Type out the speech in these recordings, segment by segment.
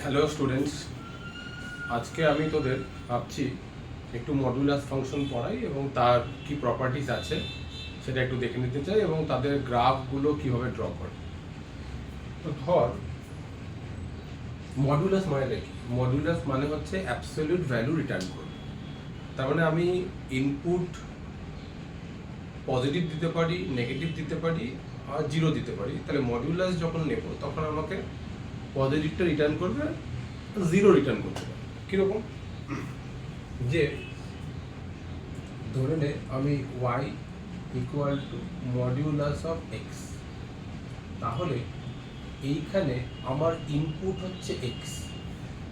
Hello students, আজকে আমি তোদের ভাবছি একটু মডুলাস ফাংশন পড়াই এবং তার কি প্রপার্টিস আছে সেটা একটু দেখে নিতে চাই এবং তাদের গ্রাফগুলো কিভাবে ড্র করে। তো ধর মডুলাস মানে কি? মডুলাস মানে হচ্ছে অ্যাবসলিউট ভ্যালু রিটার্ন করবে। তার মানে আমি ইনপুট পজিটিভ দিতে পারি, নেগেটিভ দিতে পারি আর জিরো দিতে পারি। তাহলে মডুলাস যখন নেব তখন আমাকে পজিটিভটা রিটার্ন করবে, জিরো রিটার্ন করতে পারে। কীরকম? যে ধরে নে আমি y equal to modulus of x, তাহলে এইখানে আমার ইনপুট হচ্ছে এক্স।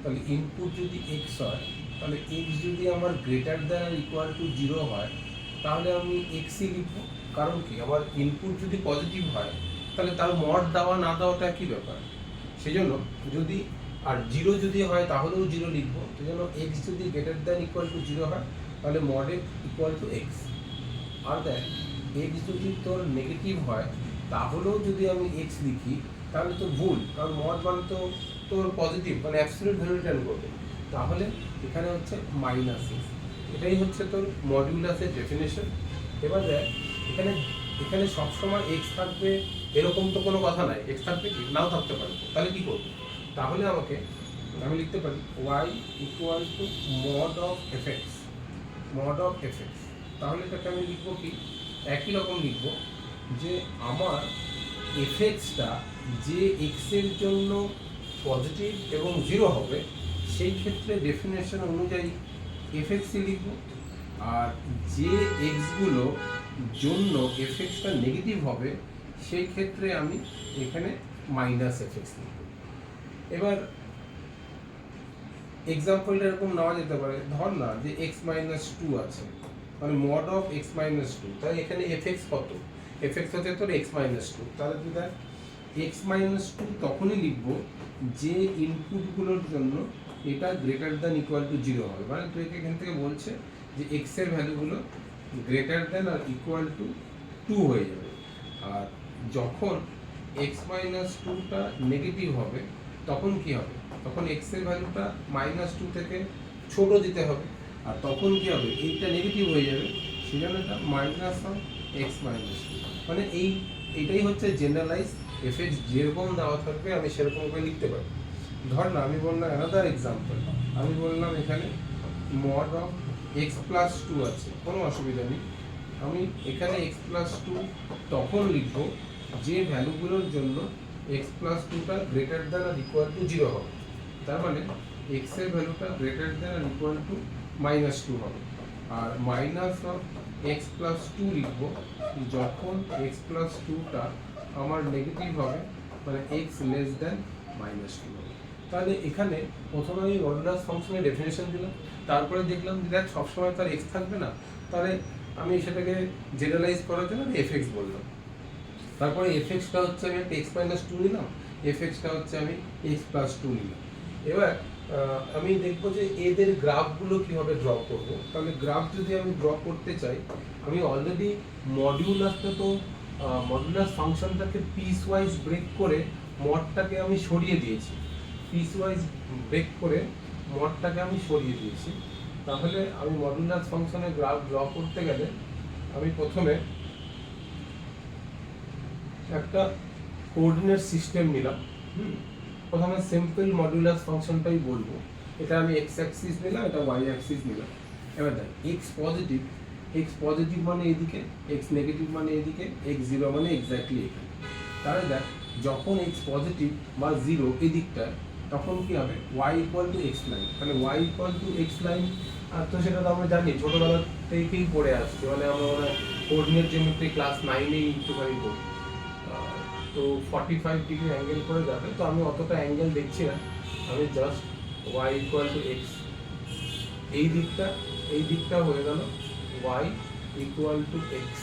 তাহলে ইনপুট যদি এক্স হয়, তাহলে এক্স যদি আমার greater than R equal to zero হয়, তাহলে আমি এক্সই লিখব। কারণ কি, আমার ইনপুট যদি পজিটিভ হয় তাহলে তার মড দেওয়া না দেওয়াটা একই ব্যাপার। সেই জন্য যদি আর জিরো যদি হয় তাহলেও জিরো লিখবো। সেই জন্য এক্স যদি greater than equal to zero হয় তাহলে mod x equal to x. আর দেখ এক্স যদি তোর নেগেটিভ হয় তাহলেও যদি আমি এক্স লিখি তাহলে তো ভুল, কারণ মড মানে তো তোর পজিটিভ, মানে অ্যাবসলিউট ভ্যালু রিটার্ন করবে। তাহলে এখানে হচ্ছে মাইনাস এক্স। এটাই হচ্ছে তোর মডিউলাসের ডেফিনেশন। এবার দেখ এখানে এখানে সবসময় এক্স থাকবে এরকম তো কোনো কথা নাই। এক্স থাকবে কি, নাও থাকতে পারে। তাহলে কি করবো? তাহলে আমি লিখতে পারি y equal to mod of F x, mod of F x. তাহলে এটাকে আমি লিখবো কি, একই রকম লিখবো যে আমার এফ এক্সটা যে এক্সের জন্য পজিটিভ এবং জিরো হবে সেই ক্ষেত্রে ডেফিনেশন অনুযায়ী এফ এক্সই লিখবো, আর যে এক্সগুলো জন্য এফ এক্সটা নেগেটিভ হবে সেই ক্ষেত্রে আমি এখানে মাইনাস এফ এক্স লিখব। এবার এক্সাম্পলটা এরকম নেওয়া যেতে পারে, ধর না যে এক্স মাইনাস টু আছে, মানে mod of x minus two. তাহলে এখানে এফ এক্স কত? এফ এক্স হচ্ছে তোর এক্স মাইনাস টু। তাহলে তুই দেখ এক্স মাইনাস টু তখনই লিখবো যে ইনপুটগুলোর জন্য এটা greater than equal to zero হবে। মানে তুই এখান থেকে বলছে যে এক্স এর ভ্যালুগুলো greater than R equal to two হয়ে যাবে। আর যখন এক্স মাইনাস টুটা নেগেটিভ হবে তখন কি হবে? তখন এক্স এর ভ্যালুটা মাইনাস টু থেকে ছোট দিতে হবে, আর তখন কি হবে? এইটা নেগেটিভ হয়ে যাবে, সেই জন্য এটা minus of x minus two. মানে এইটাই হচ্ছে জেনারেলাইজ এফ এক্স। যেরকম দেওয়া থাকবে আমি সেরকম করে লিখতে পারি। ধর না আমি বললাম অ্যানাদার এক্সাম্পল, আমি বললাম এখানে mod of x plus two আছে, কোনো অসুবিধা নেই। আমি এখানে এক্স প্লাস টু তখন লিখবো যে ভ্যালুগুলোর জন্য এক্স প্লাস টুটা greater than R equal to zero হবে। তার মানে এক্স এর ভ্যালুটা greater than R equal to minus two হবে। আর minus of x plus two লিখবো যখন এক্স প্লাস টুটা আমার নেগেটিভ হবে, মানে x less than minus two হবে। তাহলে এখানে প্রথমে আমি মডুলাস ফাংশনের ডেফিনেশন দিলাম, তারপরে দেখলাম যে দেখ সবসময় তার এক্স থাকবে না, তাহলে আমি সেটাকে জেনারেলাইজ করার জন্য এফ এক্স বললাম। তারপরে এফ এক্সটা হচ্ছে আমি একটা এক্স মাইনাস টু নিলাম, এফ এক্সটা হচ্ছে আমি এক্স প্লাস টু নিলাম। এবার আমি দেখবো যে এদের গ্রাফগুলো কিভাবে ড্র করব। তাহলে গ্রাফ যদি আমি ড্র করতে চাই, আমি অলরেডি মডুলাস ফাংশনটাকে পিস ওয়াইজ ব্রেক করে মডটাকে আমি সরিয়ে দিয়েছি। পিস ওয়াইজ ব্রেক করে মডটাকে আমি সরিয়ে দিয়েছি। তাহলে আমি মডুলাস ফাংশনের গ্রাফ ড্র করতে গেলে আমি প্রথমে একটা কোঅর্ডিনেট সিস্টেম নিলাম। প্রথমে সিম্পল মডুলাস ফাংশনটাই বলবো। এটা আমি এক্স অ্যাক্সিস নিলাম, এটা ওয়াই অ্যাক্সিস নিলাম। এবার দেখ এক্স পজিটিভ মানে এদিকে, এক্স নেগেটিভ মানে এদিকে, এক্স জিরো মানে এক্স্যাক্টলি এখানে। তাহলে দেখ যখন এক্স পজিটিভ বা জিরো এদিকটা, তখন কি হবে? Y equal to x line. তাহলে y equal to x line, আর তো সেটা তো আমরা জানি ছোটোবেলা থেকেই পড়ে আসছি, মানে আমরা কোঅর্ডিনেট জিওমেট্রি ক্লাস 9-এই একটুখানি পড়ি। তো 45 ডিগ্রি অ্যাঙ্গেল করে যাবে, তো আমি অতটা অ্যাঙ্গেল দেখছি না, আমি just y equal to x. এই দিকটা হয়ে গেল ওয়াই ইকুয়াল টু এক্স।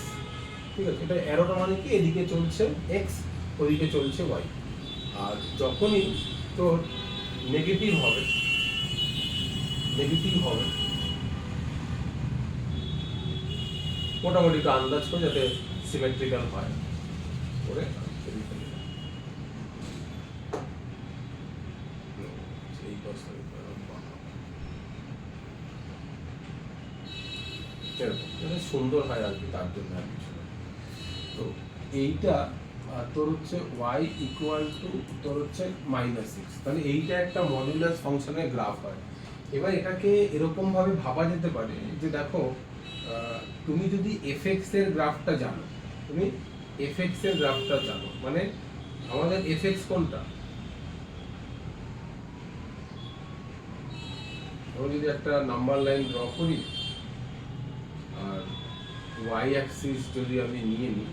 ঠিক আছে, এটা অ্যারোটা মানে কি, এদিকে চলছে এক্স, ওদিকে চলছে ওয়াই। আর যখনই তোর নেগেটিভ হবে মোটামুটি একটু আন্দাজ করে যাতে সিমেট্রিক্যাল হয় করে সুন্দর হয় আর কি, তার জন্য আর কিছু না। তো এইটা তোর হচ্ছে y ইকুয়াল টু তোর হচ্ছে -6, তাহলে এইটা একটা মডুলাস ফাংশনের গ্রাফ হয়। এবার এটাকে এরকম ভাবে ভাবা যেতে পারে যে দেখো তুমি যদি fx এর গ্রাফটা জানো, তুমি fx এর গ্রাফটা জানো, মানে আমাদের fx কোনটা, আমরা যদি একটা নাম্বার লাইন ড্র করি আর y অ্যাক্সিস যদি আমি নিয়ে নিই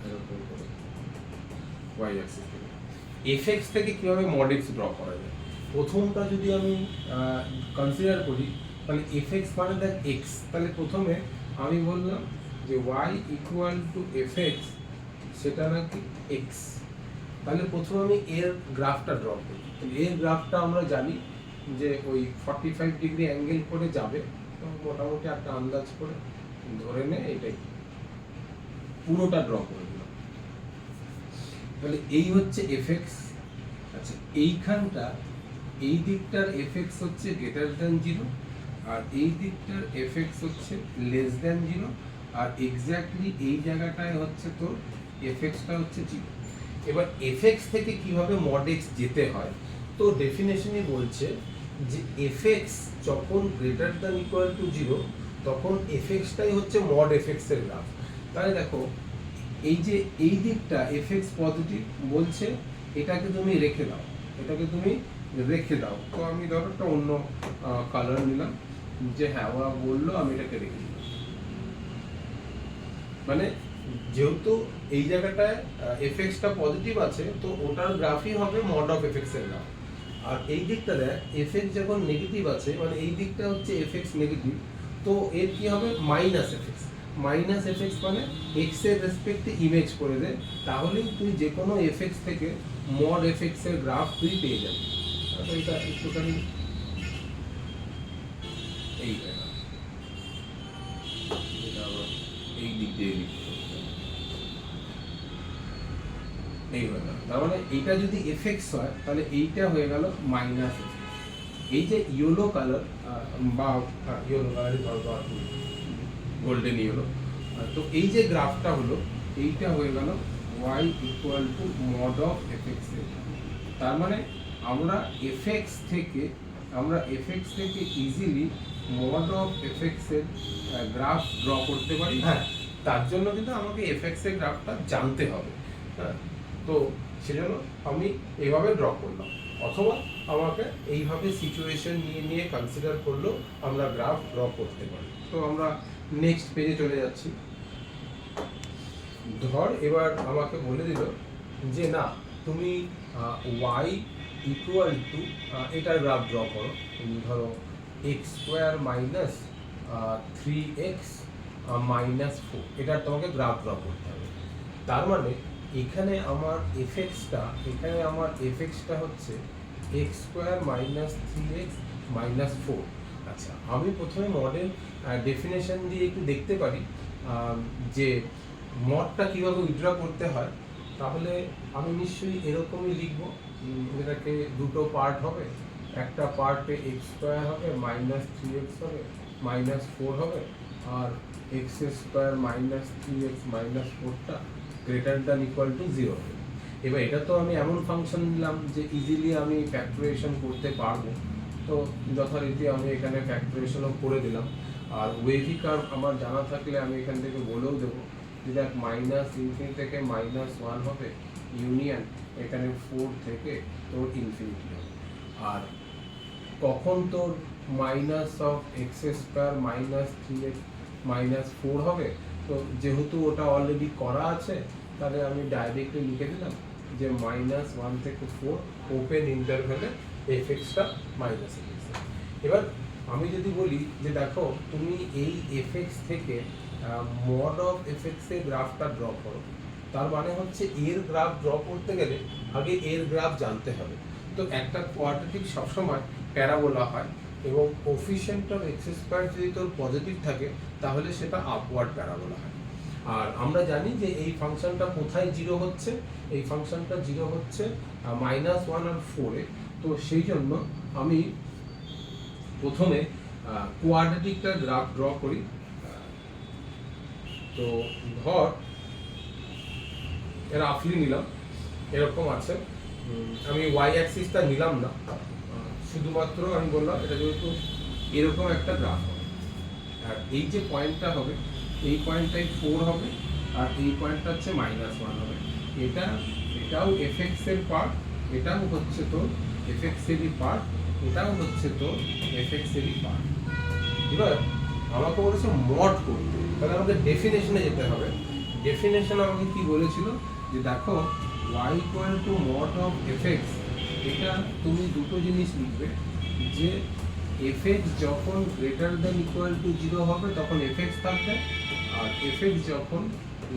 এরকম করে y অ্যাক্সিস থেকে fx থেকে কিভাবে mod x ড্র করা যায়, প্রথমটা যদি আমি কনসিডার করি তাহলে fx মানে দেখ x, তাহলে প্রথমে আমি বললাম যে y ইকুয়াল টু fx সেটা নাকি x, তাহলে প্রথমে আমি এর গ্রাফটা ড্র করি। এর গ্রাফটা আমরা জানি যে ওই 45 ডিগ্রি অ্যাঙ্গেল করে যাবে, তো মোটামুটি একটা আন্দাজ করে ধরে নে এটাই, পুরোটা ড্র করে দিলাম। তাহলে এই হচ্ছে fx। আচ্ছা এইখানটা এই দিকটার fx হচ্ছে গ্রেটার দ্যান 0 আর এই দিকটার fx হচ্ছে লেস দ্যান 0, আর এক্স্যাক্টলি এই জায়গাটায় হচ্ছে তোর fxটা হচ্ছে 0। এবার fx থেকে কিভাবে mod x যেতে হয়, তো ডেফিনেশনই বলছে যে fx যখন গ্রেটার দ্যান ইকুয়াল টু 0 তখন fxটাই হচ্ছে mod fx এর গ্রাফ। তাহলে দেখো এই যে এই দিকটা fx পজিটিভ বলছে, এটাকে তুমি রেখে দাও, এটাকে তুমি রেখে দাও। তো আমি ধরো একটা অন্য কালার নিলাম, যে হ্যাঁ ওরা বললো আমি এটাকে রেখে দিলাম, মানে যেহেতু এই জায়গাটায় fxটা পজিটিভ আছে তো ওটার গ্রাফই হবে mod of fx এর গ্রাফ। আর এই দিকটা দেখ fx যখন নেগেটিভ আছে, মানে এই দিকটা হচ্ছে fx নেগেটিভ, তো এর কি হবে মাইনাস fx। মাইনাস fx মানে x এর রেসপেক্টে ইমেজ করে দে, তাহলেই তুই যে কোনো fx থেকে mod fx এর গ্রাফ তুই পেয়ে যাবি। তো এটা একটুখানি এই জায়গা, এটা আবার এই দিক দিয়ে এই হয়ে গেল। তার মানে এইটা যদি fx হয় তাহলে এইটা হয়ে গেল মাইনাস fx। এই যে ইয়েলো কালার বা ইয়েলো কালারই ধরো গোল্ডেন ইয়েলো, তো এই যে গ্রাফটা হলো এইটা হয়ে গেল y equal to mod of fx এর। তার মানে আমরা fx থেকে ইজিলি mod of fx এর গ্রাফ ড্র করতে পারি। হ্যাঁ, তার জন্য কিন্তু আমাকে fx এর গ্রাফটা জানতে হবে। হ্যাঁ, তো সেজন্য আমি এইভাবে ড্র করলাম, অথবা আমাকে এইভাবে সিচুয়েশন নিয়ে কনসিডার করলেও আমরা গ্রাফ ড্র করতে পারি। তো আমরা নেক্সট পেজে চলে যাচ্ছি। ধর এবার আমাকে বলে দিল যে না তুমি y ইকুয়াল টু এটার গ্রাফ ড্র করো, তুমি ধরো x square minus 3x minus 4, এটার তোমাকে গ্রাফ ড্র করতে হবে। তার মানে এখানে আমার fxটা হচ্ছে x square minus 3x minus 4। আচ্ছা আমি প্রথমে মডেল ডেফিনেশন দিয়ে একটু দেখতে পারি যে মডটা কীভাবে উইথড্র করতে হয়। তাহলে আমি নিশ্চয়ই এরকমই লিখব, এটাকে দুটো পার্ট হবে, একটা পার্টে এক্স স্কোয়ার হবে মাইনাস 3x হবে মাইনাস 4 হবে, আর x square minus 3x minus 4টা গ্রেটার দ্যান ইকুয়াল টু 0 হবে। এবার এটা তো আমি এমন ফাংশন নিলাম যে ইজিলি আমি ফ্যাক্টরাইজেশন করতে পারবো, তো যথারীতি আমি এখানে ফ্যাক্টরাইজেশনও করে দিলাম। আর ওয়েভি কার্ভ আমার জানা থাকলে আমি এখান থেকে বলেও দেবো যে দেখ মাইনাস ইনফিনিটি থেকে -1 হবে, ইউনিয়ন এখানে 4 থেকে তোর ইনফিনিটি হবে। আর কখন তোর minus of x square minus 3x minus 4 হবে, তো যেহেতু ওটা অলরেডি করা আছে তাহলে আমি ডাইরেক্টলি লিখে দিলাম যে -1 থেকে 4 ওপেন ইন্টারভ্যালে fxটা মাইনাস fx। এবার আমি যদি বলি যে দেখো তুমি এই fx থেকে mod of fx এর গ্রাফটা ড্র করো, তার মানে হচ্ছে এর গ্রাফ ড্র করতে গেলে আগে এর গ্রাফ জানতে হবে। তো একটা কোয়াড্রেটিক সবসময় প্যারাবোলা হয়, এবং কোফিশিয়েন্ট অফ এক্স স্কোয়ার যদি তোর পজিটিভ থাকে তাহলে সেটা আপওয়ার্ড প্যারাবোলা হয়। আর আমরা জানি যে এই ফাংশনটা কোথায় 0 হচ্ছে, এই ফাংশনটা 0 হচ্ছে -1 আর 4-এ, তো সেই জন্য আমি প্রথমে কোয়াড্রেটিকটা গ্রাফ ড্র করি। তো ধর রাফলি নিলাম এরকম আছে, আমি ওয়াই অ্যাক্সিসটা নিলাম না, শুধুমাত্র আমি বললাম এটা যেহেতু এরকম একটা গ্রাফ হবে, আর এই যে পয়েন্টটা হবে এই পয়েন্টটাই 4 হবে, আর এই পয়েন্টটা হচ্ছে -1 হবে। এটাও এফএক্স এর পার্ট, এটাও হচ্ছে তোর এফএক্স এরই পার্ট, এটাও হচ্ছে তোর এফএক্স এরই পার্ট। এবার আমাকে বলেছে মড করতে, তাহলে আমাকে ডেফিনেশনে যেতে হবে। ডেফিনেশন আমাকে কি বলেছিল যে দেখো y equal to mod of fx, এটা তুমি দুটো জিনিস লিখবে, যে fx যখন গ্রেটার দেন ইকুয়াল টু 0 হবে তখন fx থাকবে, আর fx যখন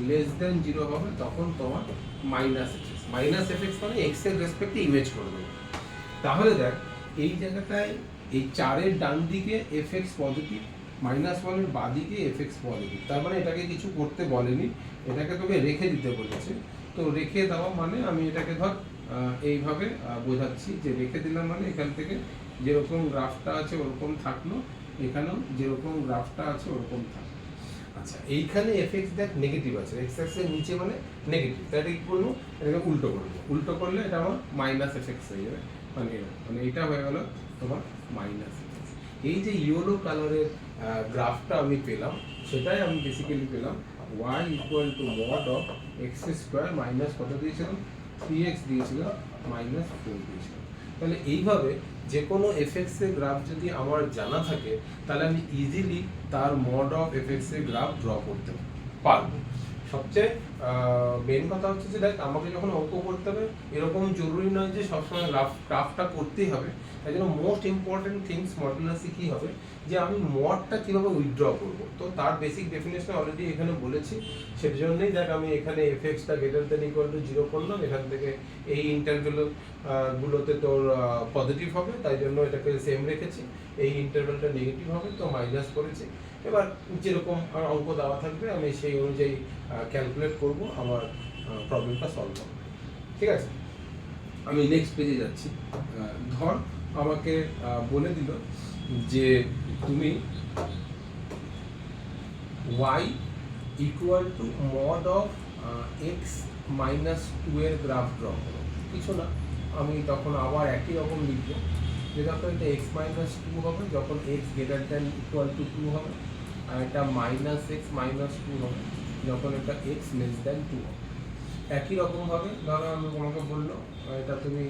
লেস দেন 0 হবে তখন তোমার -fx। -fx মানে x এর রেসপেক্টে ইমেজ করবে। তাহলে দেখ এই জায়গাটায় এই 4 এর ডান দিকে fx পজিটিভ, -1 এর বাঁ দিকে fx পজিটিভ, তার মানে এটাকে কিছু করতে বলেনি, এটাকে তোকে রেখে দিতে বলেছে। তো রেখে দেওয়া মানে আমি এটাকে ধর এইভাবে বোঝাচ্ছি, যে রেখে দিলাম মানে এখান থেকে যেরকম গ্রাফটা আছে ওরকম থাকলো, এখানেও যেরকম গ্রাফটা আছে ওরকম থাকলো। আচ্ছা এইখানে fx দেখ নেগেটিভ আছে, x অ্যাক্সিসের নিচে মানে নেগেটিভ, তাহলে কি করবো, এটাকে উল্টো করবো, উল্টো করলে এটা আমার -fx হয়ে যাবে, মানে এটা হয়ে গেল তোমার -fx। এই যে ইয়েলো কালারের গ্রাফটা আমি পেলাম, সেটাই আমি বেসিক্যালি পেলাম y equal to mod of x square minus কত দিয়েছিলাম, 3x দিয়েছিলাম, -4 দিয়েছিলাম। তাহলে এইভাবে যে কোনো fx এর গ্রাফ যদি আমার জানা থাকে তাহলে আমি ইজিলি তার মড অফ fx এর গ্রাফ ড্র করতে পারবো। সবচেয়ে মেন কথা হচ্ছে যে দেখ আমাকে যখন অঙ্ক করতে হবে এরকম জরুরি নয় যে সবসময় গ্রাফটা করতেই হবে, তাই জন্য মোস্ট ইম্পর্টেন্ট থিংস মডুলাসে কি হবে, যে আমি মডটা কিভাবে উইথড্র করব। তো তার বেসিক ডেফিনেশন অলরেডি এখানে বলেছি, সেটার জন্যই দেখ আমি এখানে fxটা গ্রেটার দেন ইকুয়াল টু 0 করলাম, এখান থেকে এই ইন্টারভ্যাল গুলোতে তোর পজিটিভ হবে, তাই জন্য এটাকে সেম রেখেছি, এই ইন্টারভ্যালটা নেগেটিভ হবে তো মাইনাস করেছি। এবার যেরকম অঙ্ক দেওয়া থাকবে আমি সেই অনুযায়ী ক্যালকুলেট করব, আমার প্রবলেমটা সলভ হবে। ঠিক আছে, আমি নেক্সট পেজে যাচ্ছি। ধর আমাকে বলে দিল যে তুমি y equal to mod of x -2 এর গ্রাফ ড্র করো। কিছু না, আমি তখন আবার একই রকম লিখব, যে যখন এটা x -2 হবে যখন x greater than equal to 2 হবে, আর এটা -x -2 হবে যখন এটা x লেস দেন 2 হবে। একই রকমভাবে ধরো আমি তোমাকে বললো এটা তুমি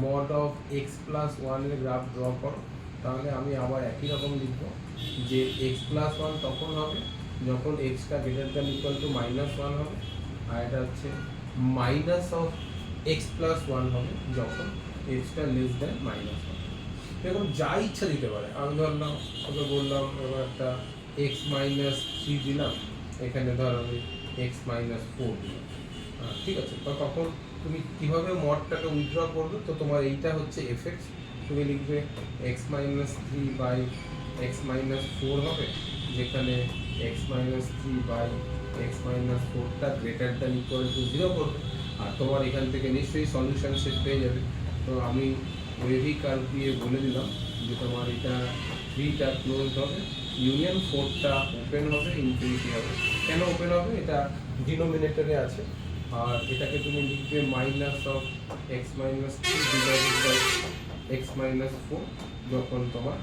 মড অফ x প্লাস 1 এর গ্রাফ ড্র করো, তাহলে আমি আবার একই রকম লিখবো, যে x প্লাস 1 তখন হবে যখন xটা গ্রেটার দেন ইকুয়াল টু -1 হবে, আর এটা হচ্ছে মাইনাস অফ x প্লাস 1 হবে যখন xটা লেস দেন -1। এরকম যা ইচ্ছা দিতে পারে, আমি ধরলাম ওকে বললাম এবার একটা x -3 দিলাম, এখানে ধর আমি x -4 দিলাম, ঠিক আছে। তো তখন তুমি কিভাবে মডটাকে উইথড্র করবে, তো তোমার এইটা হচ্ছে fx, তুমি লিখবে x -3 বাই x -4 হবে, যেখানে x -3 বাই x -4টা গ্রেটার দ্যান ইকুয়াল টু 0 করবে, আর তোমার এখান থেকে নিশ্চয়ই সলিউশন সেট পেয়ে যাবে। তো আমি ওয়েভি কার্ভ দিয়ে বলে দিলাম যে তোমার এটা 3টা ক্লোজড হবে, ইউনিয়ন 4টা ওপেন হবে, ইনফিনিটি হবে। কেন ওপেন হবে, এটা ডিনোমিনেটরে আছে, আর এটাকে তুমি লিখবে minus of x -3 divided by x -4 যখন তোমার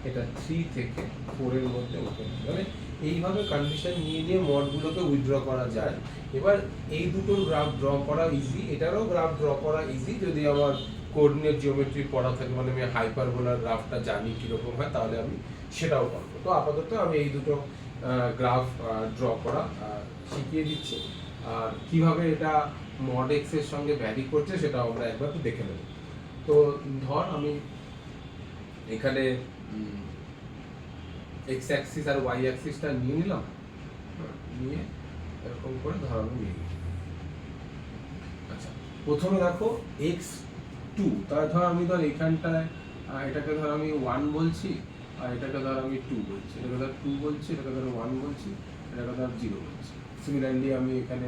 এটা 3 থেকে 4 এর মধ্যে ওপেন হবে। মানে এইভাবে কন্ডিশন নিয়ে মডগুলোকে উইথড্র করা যায়। এবার এই দুটোর গ্রাফ ড্র করা ইজি, এটারও গ্রাফ ড্র করা ইজি যদি আমার কোঅর্ডিনেট জিওমেট্রি পড়া থাকে, মানে আমি হাইপারবোলার গ্রাফটা জানি কীরকম হয়, তাহলে আমি সেটাও পারবো। তো আপাতত আমি এই দুটো গ্রাফ ড্র করা শিখিয়ে দিচ্ছি, আর কিভাবে এটা মড এক্স এর সঙ্গে ভ্যারি করছে সেটা আমরা একবার একটু দেখে নেব। তো ধর আমি এখানে এক্স অ্যাক্সিস আর ওয়াই অ্যাক্সিসটা নিয়ে নিলাম, নিয়ে এরকম করে ধর আমি নিয়ে নিই। আচ্ছা প্রথমে দেখো x2, তাহলে ধর আমি ধর এখানটায় এটাকে ধর আমি 1 বলছি, আর এটাকে ধর আমি 2 বলছি, এটাকে ধর 2 বলছি, এটাকে ধর 1 বলছি, এটাকে ধর 0 বলছি। সিমিলারলি আমি এখানে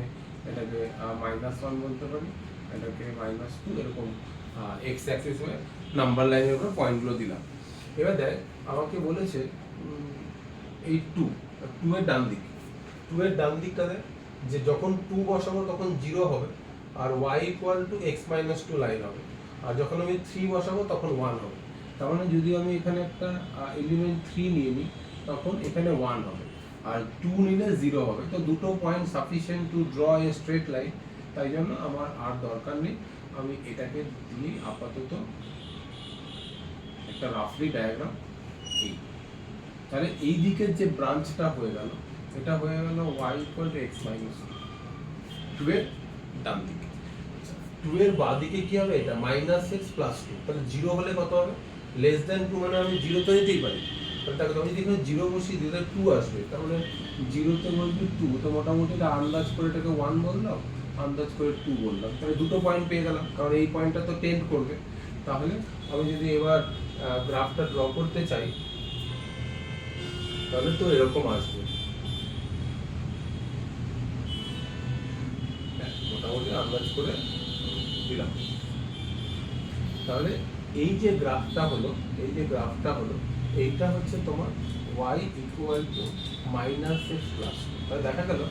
এটাকে -1 বলতে পারি, এটাকে -2, এরকম এক্স অ্যাক্সিস হয়ে নাম্বার লাইনের উপর পয়েন্টগুলো দিলাম। এবার দেখ আমাকে বলেছে এই টু এর ডান দিক, এর ডান দিকটা দেখ যে যখন 2 বসাবো তখন 0 হবে আর y equal to x minus 2 line হবে, আর যখন আমি 3 বসাবো তখন 1 হবে। তার মানে যদি আমি এখানে একটা এলিমেন্ট 3 নিয়ে নিই তখন এখানে 1 হবে আর 2 নিলে 0 হবে। তো দুটো পয়েন্ট সাফিসিয়েন্ট টু ড্র এ স্ট্রেট লাইন, তাই জন্য আমার আর দরকার নেই, আমি এটাকে দিয়ে আপাতত একটা রাফলি ডায়াগ্রাম এই। তাহলে এই দিকের যে ব্রাঞ্চটা হয়ে গেল এটা হয়ে গেল y equal to x minus 2 এর ডান দিকে। 2 এর বাঁ দিকে কি হবে? এটা মাইনাস এক্স প্লাস 2। তাহলে 0 হলে কত হবে? লেস দ্যান 2 মানে আমি 0 তো নিতেই পারি। তাহলে তাকে আমি যদি এখানে 0 বসিয়ে দিই তাহলে 2 আসবে, তার মানে 0 তে বলবি 2, তো মোটামুটি এটা আন্দাজ করে এটাকে 1 বললাম, আন্দাজ করে 2 বললাম, তাহলে দুটো পয়েন্ট পেয়ে গেলাম, কারণ এই পয়েন্টটা তো টেন্ড করবে। তাহলে আমি যদি এবার গ্রাফটা ড্র করতে চাই তাহলে তো এরকম আসবে, মোটামুটি আন্দাজ করে দিলাম। তাহলে এই যে গ্রাফটা হলো, এইটা হচ্ছে তোমার y equal to minus x plus. তাহলে দেখা গেল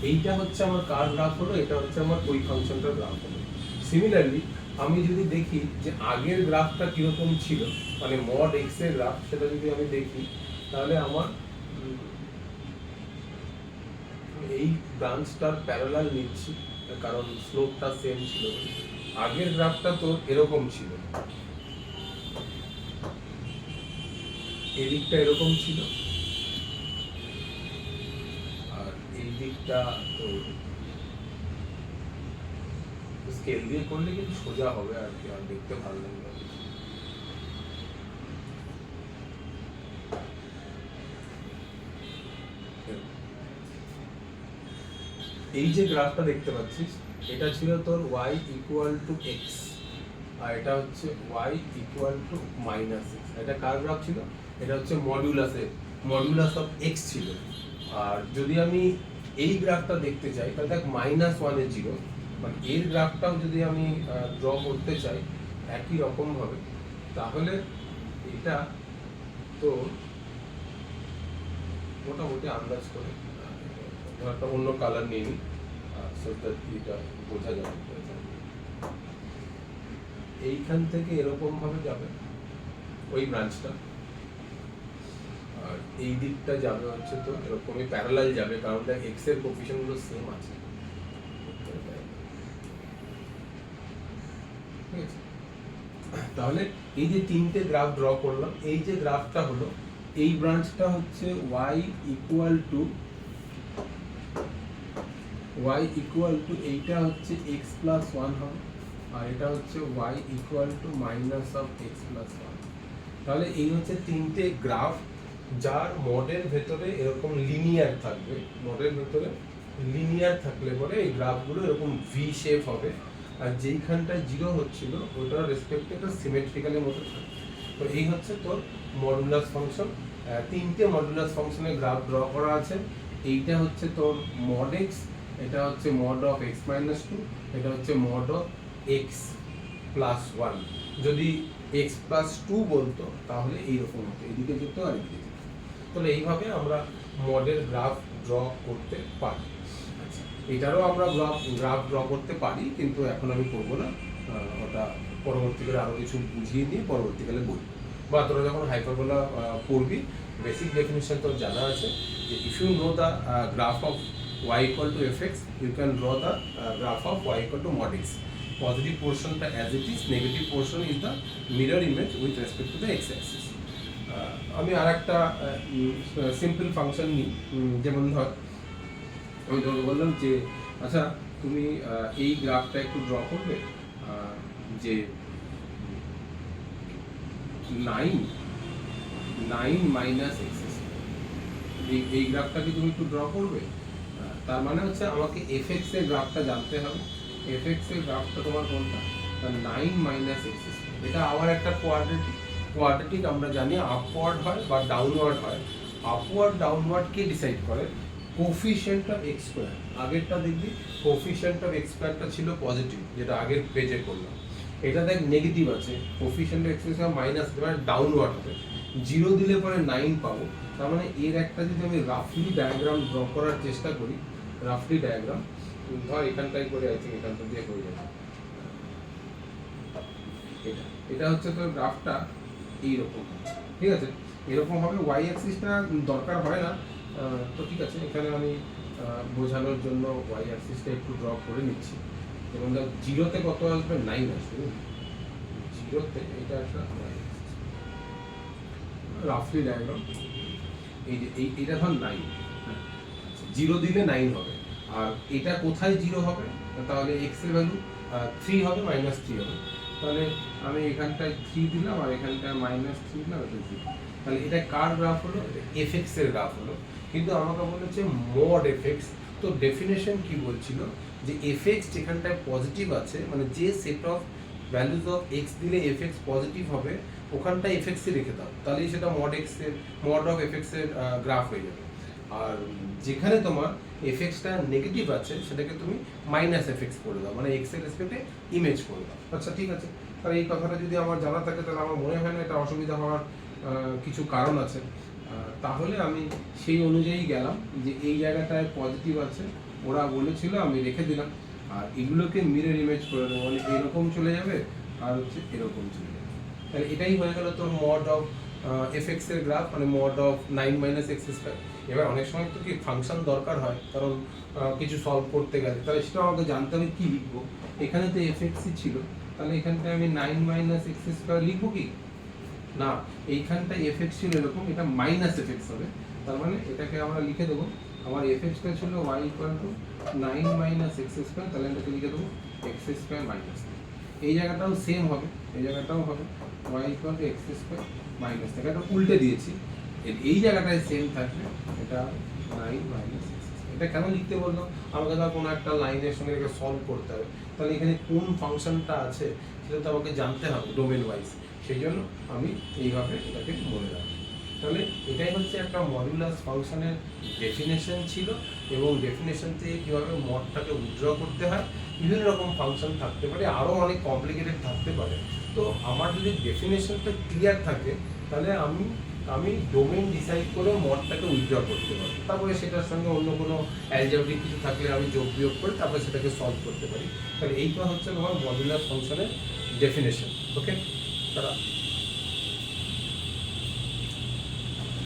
এইটা হচ্ছে আমার কার গ্রাফ হলো, এটা হচ্ছে আমার ওই ফাংশনটার গ্রাফ হলো। সিমিলারলি আমি যদি দেখি যে আগের গ্রাফটা কিরকম ছিল, মানে মড এক্স এর গ্রাফ, সেটা যদি আমি দেখি তাহলে আমার এই ব্রাঞ্চটার প্যারালাল নিচ্ছি কারণ স্লোপটা সেম ছিল। আগের গ্রাফটা তো এরকম ছিল, এই দিকটা এরকম ছিল আর এই দিকটা তো স্কেল দিয়ে করলে কিন্তু সোজা হবে আর কি, আর দেখতে ভালো লাগবে। এই যে গ্রাফটা দেখতে পাচ্ছিস এটা ছিল তোর y ইকুয়াল টু x আর এটা হচ্ছে y equal to minus x। এটা কার গ্রাফ ছিল? এটা হচ্ছে মডুলাস অফ x ছিল। আর যদি আমি এই গ্রাফটা দেখতে চাই তাহলে দেখ মাইনাস 1 এ 0, মানে এর গ্রাফটাও যদি আমি ড্র করতে চাই একই রকম ভাবে, তাহলে এটা তো মোটামুটি আন্দাজ করে একটা অন্য কালার নিয়ে নিই এটা বোঝা যাবে। এইখান থেকে এরকম ভাবে যাবে ওই ব্রাঞ্চটা, আর এই দিকটা যাবে হচ্ছে তো এরকমই প্যারালাল যাবে, কারণ দেখ এক্স এর কোএফিশিয়েন্ট গুলো সেম আছে। তাহলে এই যে তিনটে গ্রাফ ড্র করলাম, এই যে গ্রাফটা হলো এই ব্রাঞ্চটা হচ্ছে y ইকুয়াল টু এইটা হচ্ছে x প্লাস 1 হবে আর এটা হচ্ছে y equal to minus of x plus 1। তাহলে এই হচ্ছে তিনটে গ্রাফ যার মডেল ভেতরে এরকম লিনিয়ার থাকবে, মডেল ভেতরে লিনিয়ার থাকলে পরে এই গ্রাফগুলো এরকম ভি শেপ হবে আর যেইখানটায় 0 হচ্ছিল ওটার রেসপেক্টে একটা সিমেট্রিক্যালের মতো থাকবে। তো এই হচ্ছে তোর মডুলাস ফাংশন। তিনটে মডুলাস ফাংশনের গ্রাফ ড্র করা আছে। এইটা হচ্ছে তোর মড এক্স, এটা হচ্ছে মড অফ এক্স মাইনাস 2, এটা হচ্ছে মড অফ এক্স প্লাস 1। যদি এক্স প্লাস 2 বলতো তাহলে এইরকম হতো, এদিকে যেত আর এদিকে যেত। তাহলে এইভাবে আমরা মডেল গ্রাফ ড্র করতে পারি। আচ্ছা, এটারও আমরা গ্রাফ ড্র করতে পারি, কিন্তু এখন আমি করবো না, ওটা পরবর্তীকালে আরও কিছু বুঝিয়ে নিয়ে পরবর্তীকালে বলবো। বা তোরা যখন হাইপারবোলা পড়বি বেসিক ডেফিনিশন তো জানা আছে যে if you know the graph of y equal to fx you can draw the graph of y equal to mod x. Positive portion টা as it is, negative portion is the mirror image with respect to the x axis. আমি আরেকটা simple function নিই, যেমন ধর আমি তোকে বললাম যে আচ্ছা তুমি এই গ্রাফটা একটু ড্র করবে, যে 9 মাইনাস x, এই গ্রাফটা কি তুমি একটু ড্র করবে? তার মানে হচ্ছে আমাকে fx এর গ্রাফটা জানতে হবে। fx এর গ্রাফটা তোমার কোনটা? 9 মাইনাস x। এটা আবার একটা কোয়াড্রেটিক আমরা জানি আপওয়ার্ড হয় বা ডাউনওয়ার্ড হয়। আপওয়ার্ড ডাউনওয়ার্ড কে ডিসাইড করে? Coefficient of x square. আগেরটা দেখবি কোফিশিয়েন্ট অফ x স্কয়ারটা ছিল পজিটিভ, যেটা আগের পেজে করলাম। এটা দেখ নেগেটিভ আছে, কোফিশিয়েন্ট এক্সপ্রেশন মাইনাস মানে ডাউনওয়ার্ড হবে, 0 দিলে পরে 9 পাবো। তার মানে এর একটা যদি আমি রাফলি ডায়াগ্রাম ড্র করার চেষ্টা করি, রাফলি ডায়াগ্রাম ধর এখানটাই করে, আই থিঙ্ক এখানটা দিয়ে হয়ে যাবে। এটা হচ্ছে তোর গ্রাফটা এইরকম, ঠিক আছে, এরকম হবে। ওয়াই অ্যাক্সিসটা দরকার হয় না, তো ঠিক আছে, এখানে আমি বোঝানোর জন্য ওয়াই অ্যাক্সিসটা একটু ড্র করে নিচ্ছি। যেমন ধর 0-তে কত আসবে, 9 আসবে, 0-তে এটা একটা রাফলি ডায়াগ্রাম। এই যে এইটা ধর 9, 0 দিলে 9 হবে। আর এটা কোথায় 0 হবে, তাহলে x এর ভ্যালু 3 হবে, -3 হবে। তাহলে আমি এখানটায় 3 দিলাম আর এখানটায় -3 দিলাম, এটা 0। তাহলে এটা কার গ্রাফ হলো, fx এর গ্রাফ হলো। কিন্তু আমাকে বলেছে mod fx, তো ডেফিনেশন কি বলছিল যে fx যেখানটায় পজিটিভ আছে, মানে যে set of values of x দিলে fx পজিটিভ হবে ওখানটায় fx এ রেখে দাও, তাহলেই সেটা mod অফ fx এর গ্রাফ হয়ে যাবে। আর যেখানে তোমার fx-টা নেগেটিভ আছে সেটাকে তুমি -fx করে দাও, মানে x এর রেসপেক্টে ইমেজ করে দাও। আচ্ছা ঠিক আছে, তাহলে এই কথাটা যদি আমার জানা থাকে তাহলে আমার মনে হয় না এটা অসুবিধা হওয়ার কিছু কারণ আছে। তাহলে আমি সেই অনুযায়ী গেলাম যে এই জায়গাটায় পজিটিভ আছে, ওরা বলেছিল, আমি রেখে দিলাম। আর এগুলোকে মিরর ইমেজ করে দেবো, মানে এরকম চলে যাবে আর হচ্ছে এরকম চলে যাবে। তাহলে এটাই হয়ে গেল তোর mod অফ fx এর গ্রাফ, মানে mod অফ 9 - x²। এবার অনেক সময় তো কি ফাংশন দরকার হয়, কারণ কিছু সলভ করতে গেলে, তাহলে সেটা আমাকে জানতে হবে কি লিখবো। এখানে তো fx-ই ছিল, তাহলে এখানটায় আমি 9 - x² লিখবো কি না, এইখানটায় fx ছিল এরকম, এটা -fx হবে। তার মানে এটাকে আমরা লিখে দেবো, আমার fx-টা ছিল y = 9 - x², তাহলে এটাকে লিখে দেবো x² - এই জায়গাটাও সেম হবে, এই জায়গাটাও হবে y = x² - এটা উল্টে দিয়েছি, এই জায়গাটায় সেম থাকবে, এটা 9 - x²। এটা কেন লিখতে বললো, আমাকে ধর কোনো একটা লাইনের সঙ্গে এটাকে সলভ করতে হবে, তাহলে এখানে কোন ফাংশনটা আছে সেটা তো আমাকে জানতে হবে ডোমেন ওয়াইজ, সেই জন্য আমি এইভাবে এটাকে মনে রাখি। তাহলে এটাই হচ্ছে একটা মডুলাস ফাংশনের ডেফিনেশন ছিল, এবং ডেফিনেশন থেকে কীভাবে মডটাকে উইথড্র করতে হয়। বিভিন্ন রকম ফাংশন থাকতে পারে, আরও অনেক কমপ্লিকেটেড থাকতে পারে। তো আমার যদি ডেফিনেশনটা ক্লিয়ার থাকে তাহলে আমি ডোমেন ডিসাইড করে মডটাকে উইথড্র করতে পারি, তারপরে সেটার সঙ্গে অন্য কোনো অ্যালজেব্রিক কিছু থাকলে আমি যোগ বিয়োগ করে তারপরে সেটাকে সলভ করতে পারি। তাহলে এইটা হচ্ছে তোমার মডুলাস ফাংশনের ডেফিনেশন। ওকে, তারা